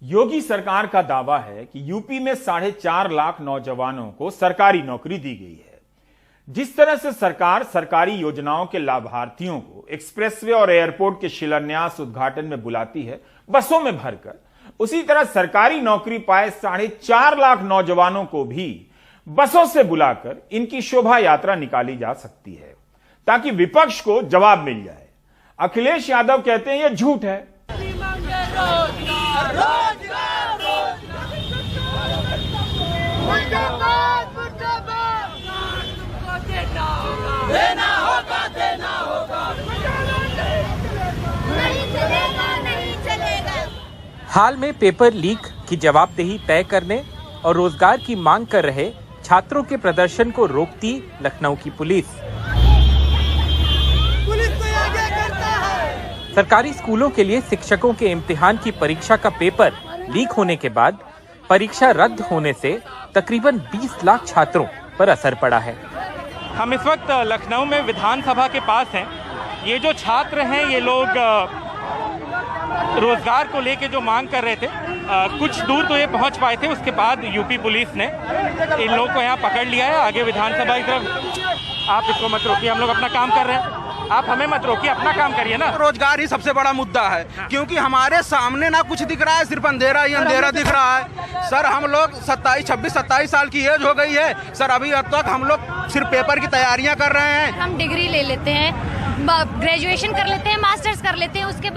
योगी सरकार का दावा है कि यूपी में 4.5 लाख नौजवानों को सरकारी नौकरी दी गई है। जिस तरह से सरकार सरकारी योजनाओं के लाभार्थियों को एक्सप्रेसवे और एयरपोर्ट के शिलान्यास उद्घाटन में बुलाती है बसों में भरकर, उसी तरह सरकारी नौकरी पाए 4.5 लाख नौजवानों को भी बसों से बुलाकर इनकी शोभा यात्रा निकाली जा सकती है ताकि विपक्ष को जवाब मिल जाए। अखिलेश यादव कहते हैं यह झूठ है। हाल में पेपर लीक की जवाबदेही तय करने और रोजगार की मांग कर रहे छात्रों के प्रदर्शन को रोकती लखनऊ की पुलिस। सरकारी स्कूलों के लिए शिक्षकों के इम्तिहान की परीक्षा का पेपर लीक होने के बाद परीक्षा रद्द होने से तकरीबन 20 लाख छात्रों पर असर पड़ा है। हम इस वक्त लखनऊ में विधानसभा के पास हैं। ये जो छात्र हैं ये लोग रोजगार को लेके जो मांग कर रहे थे, कुछ दूर तो ये पहुंच पाए थे, उसके बाद यूपी पुलिस ने इन लोगों को यहाँ पकड़ लिया है। आगे विधानसभा की तरफ आप इसको मत रोकिए, हम लोग अपना काम कर रहे हैं, आप हमें मत रोकिए, अपना काम करिए ना। रोजगार ही सबसे बड़ा मुद्दा है, क्योंकि हमारे सामने ना कुछ दिख रहा है, सिर्फ अंधेरा ही अंधेरा दिख रहा है। सर हम लोग 26-27 साल की एज हो गई है सर, अभी अब तक हम लोग सिर्फ पेपर की तैयारियां कर रहे हैं। हम डिग्री ले लेते हैं, ग्रेजुएशन कर लेते हैं, मास्टर्स कर लेते हैं, उसके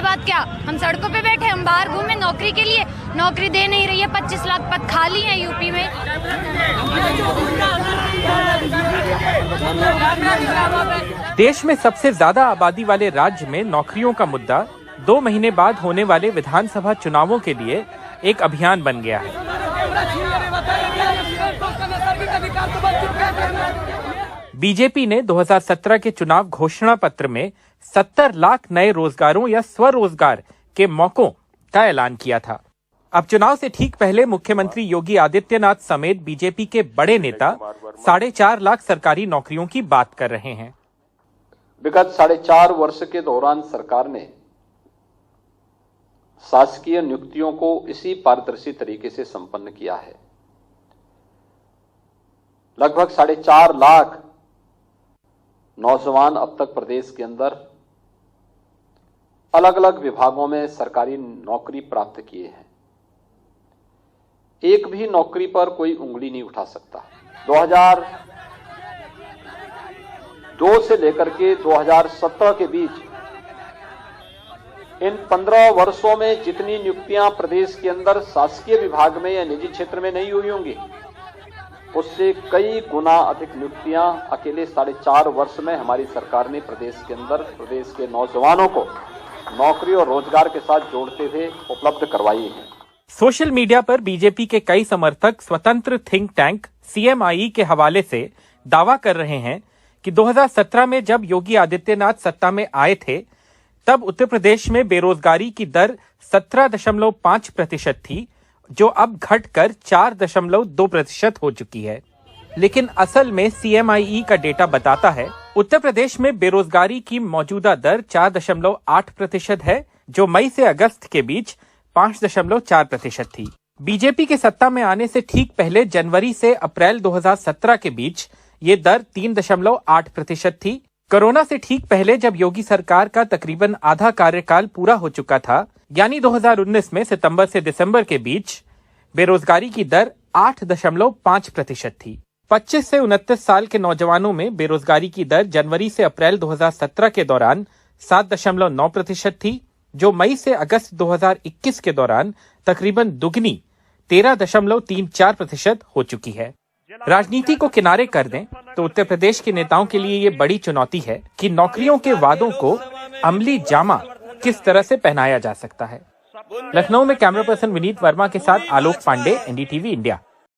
बाद क्या हम सड़कों पे बैठे, हम बाहर घूमे नौकरी के लिए, नौकरी दे नहीं रही है। 25 लाख पद खाली हैं यूपी में। देश में सबसे ज्यादा आबादी वाले राज्य में नौकरियों का मुद्दा 2 महीने बाद होने वाले विधानसभा चुनावों के लिए एक अभियान बन गया है। बीजेपी ने 2017 के चुनाव घोषणा पत्र में 70 लाख नए रोजगारों या स्वरोजगार के मौकों का ऐलान किया था। अब चुनाव से ठीक पहले मुख्यमंत्री योगी आदित्यनाथ समेत बीजेपी के बड़े नेता 4.5 लाख सरकारी नौकरियों की बात कर रहे हैं। विगत 4.5 वर्ष के दौरान सरकार ने शासकीय नियुक्तियों को इसी पारदर्शी तरीके से संपन्न किया है। लगभग 4.5 लाख नौजवान अब तक प्रदेश के अंदर अलग अलग विभागों में सरकारी नौकरी प्राप्त किए हैं। एक भी नौकरी पर कोई उंगली नहीं उठा सकता। 2002 से लेकर के 2017 के बीच इन 15 वर्षों में जितनी नियुक्तियां प्रदेश के अंदर शासकीय विभाग में या निजी क्षेत्र में नहीं हुई होंगी, उससे कई गुना अधिक नियुक्तियां अकेले 4.5 वर्ष में हमारी सरकार ने प्रदेश के अंदर प्रदेश के नौजवानों को नौकरी और रोजगार के साथ जोड़ते हुए उपलब्ध करवाई है। सोशल मीडिया पर बीजेपी के कई समर्थक स्वतंत्र थिंक टैंक CMIE के हवाले से दावा कर रहे हैं कि 2017 में जब योगी आदित्यनाथ सत्ता में आए थे, तब उत्तर प्रदेश में बेरोजगारी की दर 17.5% थी, जो अब घटकर 4.2% हो चुकी है। लेकिन असल में CMIE का डेटा बताता है उत्तर प्रदेश में बेरोजगारी की मौजूदा दर 4.8% है, जो मई से अगस्त के बीच 5.4% थी। बीजेपी के सत्ता में आने से ठीक पहले जनवरी से अप्रैल 2017 के बीच ये दर 3.8% थी। कोरोना से ठीक पहले जब योगी सरकार का तकरीबन आधा कार्यकाल पूरा हो चुका था, यानी 2019 में सितंबर से दिसंबर के बीच बेरोजगारी की दर 8.5% थी। 25 से 29 साल के नौजवानों में बेरोजगारी की दर जनवरी से अप्रैल 2017 के दौरान 7.9% थी, जो मई से अगस्त 2021 के दौरान तकरीबन दुगनी 13.34% हो चुकी है। राजनीति को किनारे कर दें तो उत्तर प्रदेश के नेताओं के लिए ये बड़ी चुनौती है कि नौकरियों के वादों को अमली जामा किस तरह से पहनाया जा सकता है। लखनऊ में कैमरा पर्सन विनीत वर्मा के साथ आलोक पांडे, NDTV इंडिया।